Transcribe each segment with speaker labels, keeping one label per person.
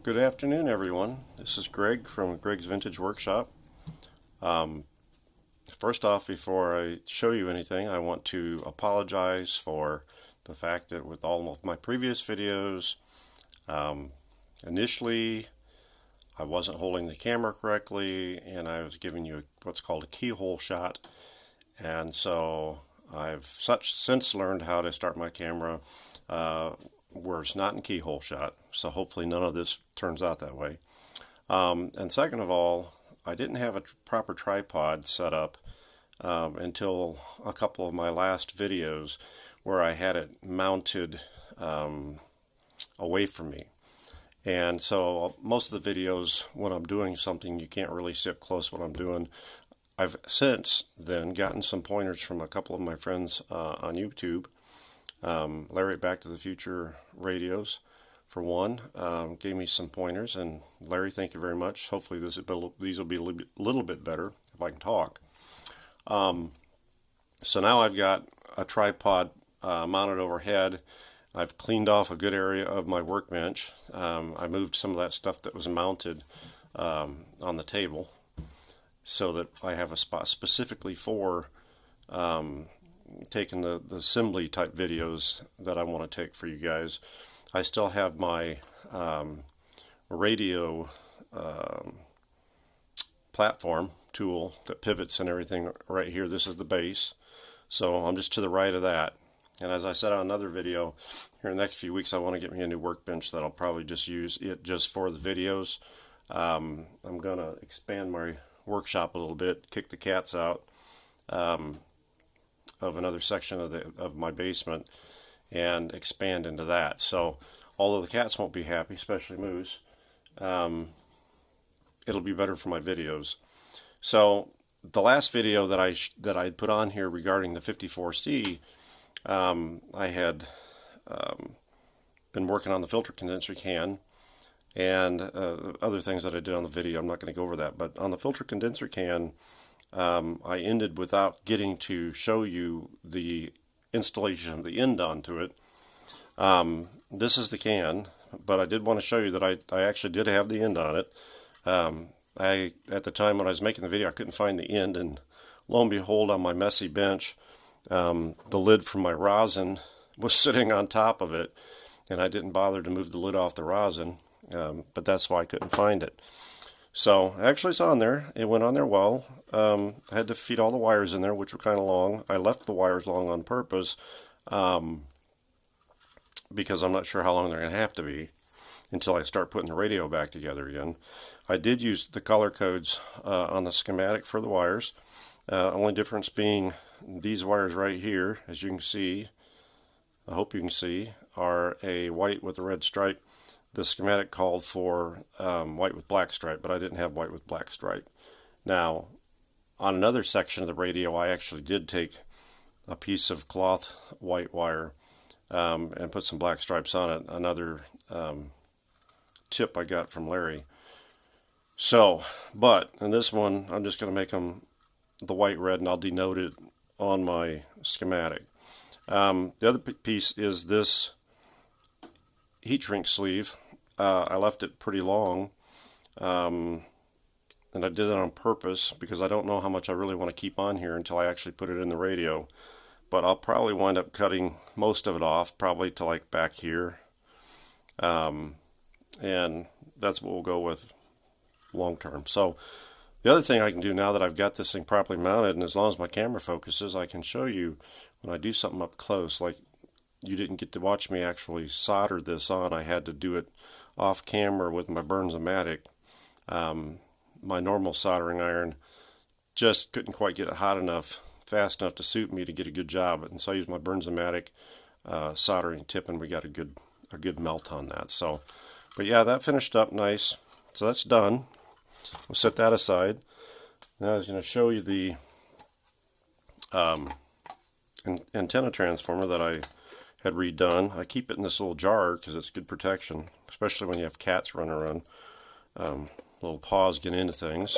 Speaker 1: Good afternoon, everyone. This is Greg from Gregg's Vintage Workshop. First off, before I show you anything, I want to apologize for the fact that with all of my previous videos, initially I wasn't holding the camera correctly and I was giving you what's called a keyhole shot. And so I've since learned how to start my camera where it's not in keyhole shot, so hopefully none of this turns out that way. And second of all, I didn't have a proper tripod set up until a couple of my last videos where I had it mounted away from me. And so most of the videos when I'm doing something, you can't really see up close what I'm doing. I've since then gotten some pointers from a couple of my friends on YouTube. Larry at Back to the Future Radios, for one, gave me some pointers, and Larry, thank you very much. Hopefully these will be a little bit better if I can talk. So now I've got a tripod mounted overhead. I've cleaned off a good area of my workbench. I moved some of that stuff that was mounted on the table so that I have a spot specifically for taking the assembly type videos that I want to take for you guys. I still have my radio platform tool that pivots and everything right here. This is the base, so I'm just to the right of that. And as I said on another video, here in the next few weeks I want to get me a new workbench that I'll probably just use it just for the videos. I'm going to expand my workshop a little bit, kick the cats out of another section of my basement and expand into that. So although the cats won't be happy, especially Moose, it'll be better for my videos. So the last video that I put on here regarding the 54C, I had been working on the filter condenser can and other things that I did on the video. I'm not going to go over that, but on the filter condenser can, I ended without getting to show you the installation of the end onto it. This is the can, but I did want to show you that I actually did have the end on it. At the time when I was making the video, I couldn't find the end, and lo and behold, on my messy bench, the lid from my rosin was sitting on top of it, and I didn't bother to move the lid off the rosin, but that's why I couldn't find it. So actually it's on there. It went on there well. I had to feed all the wires in there, which were kind of long. I left the wires long on purpose because I'm not sure how long they're going to have to be until I start putting the radio back together again. I did use the color codes on the schematic for the wires. Only difference being these wires right here, as you can see, I hope you can see, are a white with a red stripe. The schematic called for white with black stripe, but I didn't have white with black stripe. Now, on another section of the radio, I actually did take a piece of cloth white wire and put some black stripes on it. Another tip I got from Larry. So, but in this one, I'm just going to make them the white red, and I'll denote it on my schematic. The other piece is this heat shrink sleeve. I left it pretty long, and I did it on purpose because I don't know how much I really want to keep on here until I actually put it in the radio. But I'll probably wind up cutting most of it off, probably to like back here, and that's what we'll go with long term. So the other thing I can do now that I've got this thing properly mounted, and as long as my camera focuses, I can show you when I do something up close. Like, you didn't get to watch me actually solder this on. I had to do it off camera with my Burns-O-Matic. My normal soldering iron just couldn't quite get it hot enough, fast enough to suit me to get a good job. And so I used my Burns-O-Matic soldering tip, and we got a good melt on that. So, but yeah, that finished up nice. So that's done. We'll set that aside. Now I was going to show you the antenna transformer that I had redone. I keep it in this little jar because it's good protection, especially when you have cats running around. Little paws get into things.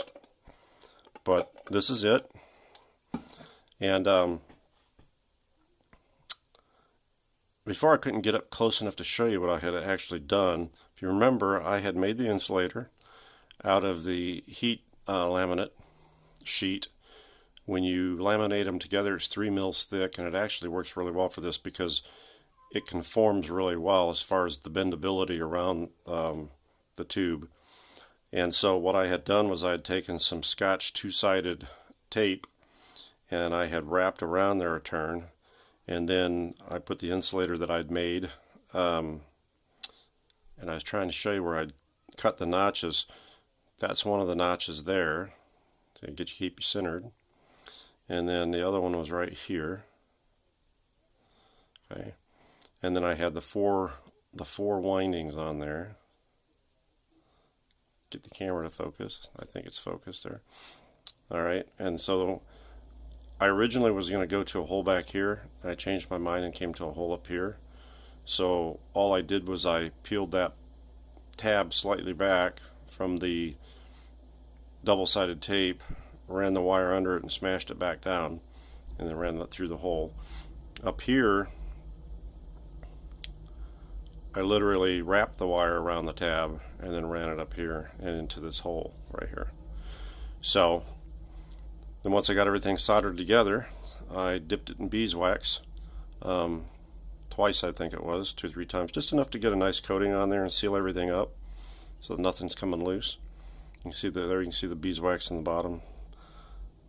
Speaker 1: But this is it. And before I couldn't get up close enough to show you what I had actually done. If you remember, I had made the insulator out of the heat laminate sheet. When you laminate them together, it's 3 mils thick, and it actually works really well for this because it conforms really well as far as the bendability around the tube. And so what I had done was I had taken some Scotch two-sided tape and I had wrapped around there a turn, and then I put the insulator that I'd made, and I was trying to show you where I'd cut the notches. That's one of the notches there to keep you centered, and then the other one was right here. Okay, and then I had the four windings on there. Get the camera to focus. I think it's focused there. All right, and so I originally was going to go to a hole back here. I changed my mind and came to a hole up here. So all I did was I peeled that tab slightly back from the double-sided tape, ran the wire under it and smashed it back down, and then ran that through the hole. Up here, I literally wrapped the wire around the tab and then ran it up here and into this hole right here. So then once I got everything soldered together, I dipped it in beeswax twice, I think it was, 2 or 3 times, just enough to get a nice coating on there and seal everything up so that nothing's coming loose. You can see there, you can see the beeswax in the bottom.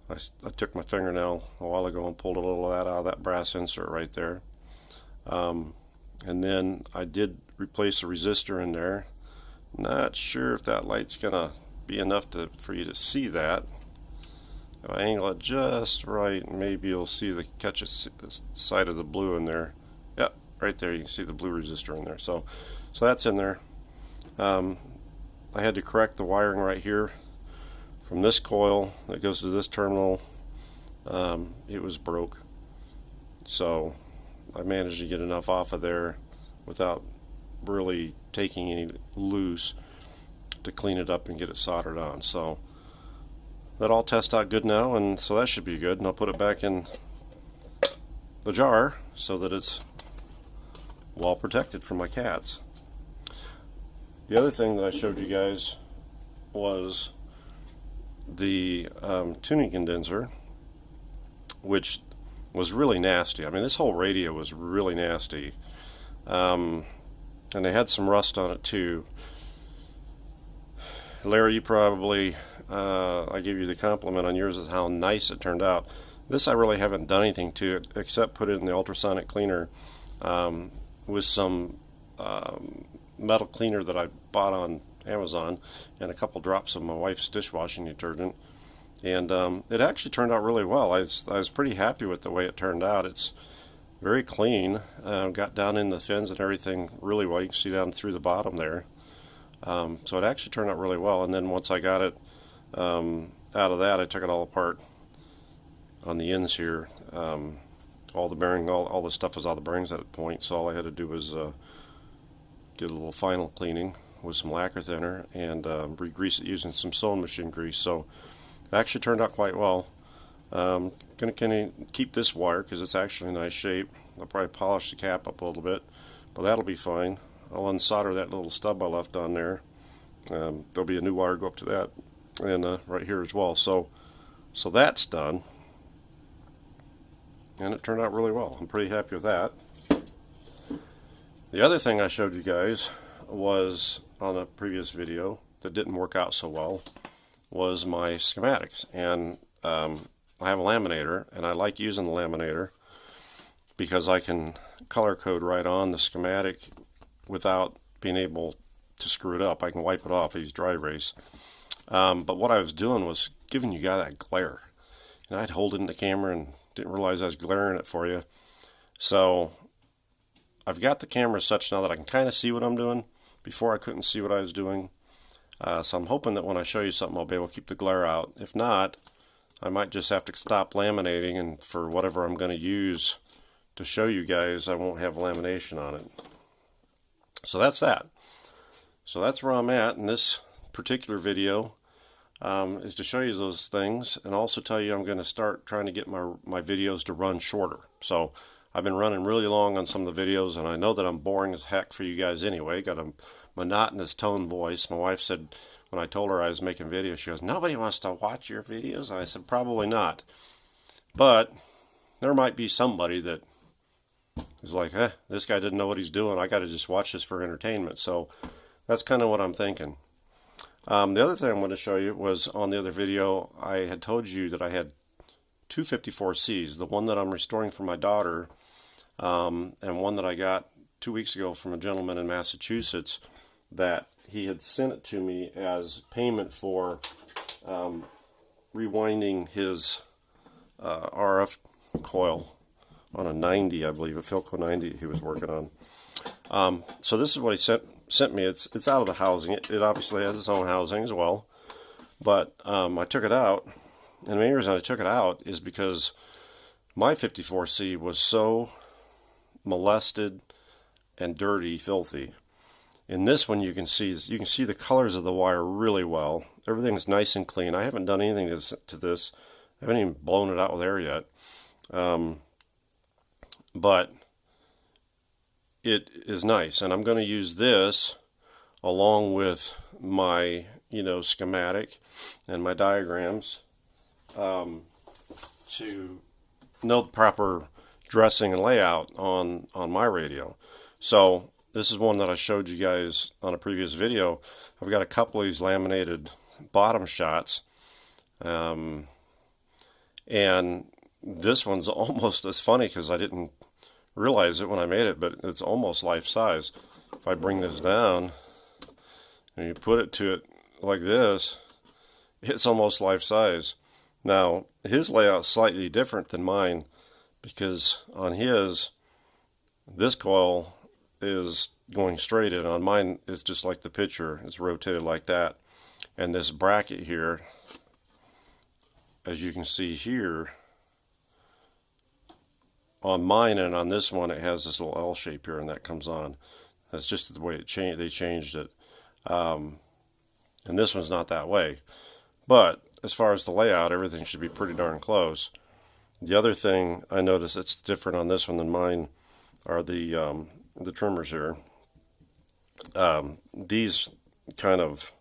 Speaker 1: I took my fingernail a while ago and pulled a little of that out of that brass insert right there. And then I did replace a resistor in there. Not sure if that light's gonna be enough for you to see that. If I angle it just right, maybe you'll see catch a side of the blue in there. Yep, right there you can see the blue resistor in there. So that's in there. I had to correct the wiring right here from this coil that goes to this terminal. It was broke, so I managed to get enough off of there without really taking any loose to clean it up and get it soldered on. So that all tests out good now, and so that should be good, and I'll put it back in the jar so that it's well protected from my cats. The other thing that I showed you guys was the tuning condenser, which was really nasty. I mean, this whole radio was really nasty, and they had some rust on it too. Larry, you probably I gave you the compliment on yours as how nice it turned out. This I really haven't done anything to it except put it in the ultrasonic cleaner with some metal cleaner that I bought on Amazon and a couple drops of my wife's dishwashing detergent. And it actually turned out really well. I was pretty happy with the way it turned out. It's very clean. Got down in the fins and everything really well. You can see down through the bottom there. So it actually turned out really well. And then once I got it out of that, I took it all apart on the ends here. All the bearing, all the stuff was out of the bearings at that point. So all I had to do was get a little final cleaning with some lacquer thinner and re-grease it using some sewing machine grease. So it actually turned out quite well. Gonna keep this wire because it's actually in nice shape. I'll probably polish the cap up a little bit, but that'll be fine. I'll unsolder that little stub I left on there. There'll be a new wire go up to that, and right here as well. So that's done, and it turned out really well. I'm pretty happy with that. The other thing I showed you guys was on a previous video that didn't work out so well was my schematics, and I have a laminator, and I like using the laminator because I can color code right on the schematic without being able to screw it up. I can wipe it off. I use dry erase. But what I was doing was giving you guys that glare, and I'd hold it in the camera and didn't realize I was glaring it for you. So I've got the camera such now that I can kind of see what I'm doing. Before I couldn't see what I was doing. So I'm hoping that when I show you something I'll be able to keep the glare out. If not, I might just have to stop laminating, and for whatever I'm going to use to show you guys, I won't have lamination on it. So that's that. So that's where I'm at in this particular video, is to show you those things and also tell you I'm going to start trying to get my videos to run shorter. So I've been running really long on some of the videos, and I know that I'm boring as heck for you guys anyway. Got a monotonous tone voice. My wife said, when I told her I was making videos, she goes, "Nobody wants to watch your videos." And I said, probably not. But there might be somebody that is like, this guy didn't know what he's doing. I got to just watch this for entertainment. So that's kind of what I'm thinking. The other thing I wanted to show you was on the other video, I had told you that I had two 54Cs, the one that I'm restoring for my daughter, and one that I got 2 weeks ago from a gentleman in Massachusetts, that he had sent it to me as payment for rewinding his RF coil on a 90, I believe, a PHILCO 90 he was working on. So this is what he sent me. It's out of the housing. It obviously has its own housing as well, but I took it out. And the main reason I took it out is because my 54C was so molested and dirty, filthy. In this one, you can see the colors of the wire really well. Everything's nice and clean. I haven't done anything to this. I haven't even blown it out with air yet. But it is nice, and I'm going to use this along with my schematic and my diagrams to know the proper dressing and layout on my radio. So this is one that I showed you guys on a previous video. I've got a couple of these laminated bottom shots, and this one's almost as funny because I didn't realize it when I made it, but it's almost life size. If I bring this down and you put it to it like this, it's almost life size. Now, his layout's slightly different than mine because on his, this coil is going straight in. On mine, it's just like the picture. It's rotated like that. And this bracket here, as you can see here, on mine and on this one, it has this little L shape here, and that comes on. That's just the way they changed it. And this one's not that way. But as far as the layout, everything should be pretty darn close. The other thing I noticed that's different on this one than mine are the trimmers here. These kind of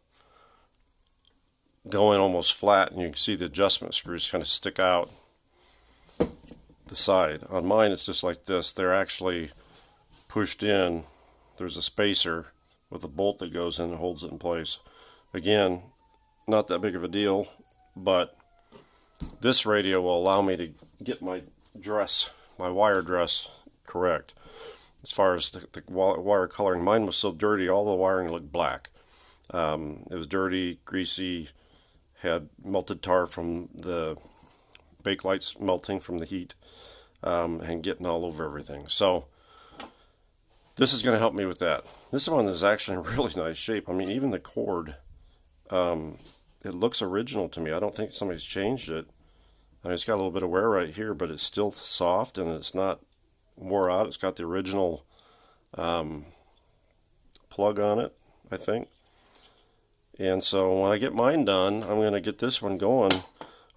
Speaker 1: go in almost flat, and you can see the adjustment screws kind of stick out the side. On mine, it's just like this. They're actually pushed in. There's a spacer with a bolt that goes in and holds it in place. Again, not that big of a deal, but this radio will allow me to get my wire dress correct. As far as the wire coloring, mine was so dirty, all the wiring looked black. It was dirty, greasy, had melted tar from the bake lights melting from the heat, and getting all over everything. So this is going to help me with that. This one is actually in really nice shape. I mean, even the cord, it looks original to me. I don't think somebody's changed it. I mean, it's got a little bit of wear right here, but it's still soft and it's not wore out. It's got the original plug on it, I think. And so when I get mine done, I'm going to get this one going.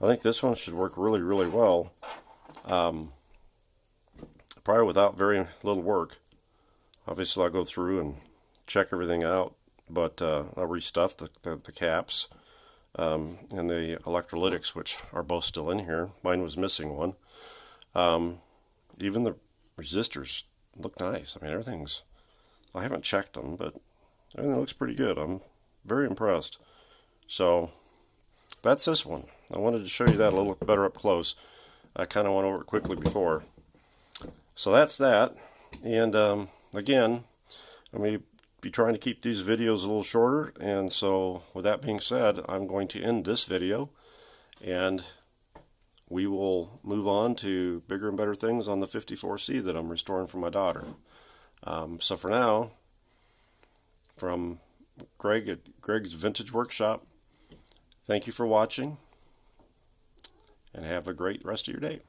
Speaker 1: I think this one should work really, really well. Probably without very little work. Obviously, I'll go through and check everything out, but I'll restuff the caps and the electrolytics, which are both still in here. Mine was missing one. Even the resistors look nice. I mean, I haven't checked them, but everything looks pretty good. I'm very impressed. So that's this one. I wanted to show you that a little better up close. I kind of went over it quickly before. So that's that. And again, I'm going to be trying to keep these videos a little shorter. And so with that being said, I'm going to end this video, and we will move on to bigger and better things on the 54C that I'm restoring for my daughter. So for now, from Gregg at Gregg's Vintage Workshop, thank you for watching, and have a great rest of your day.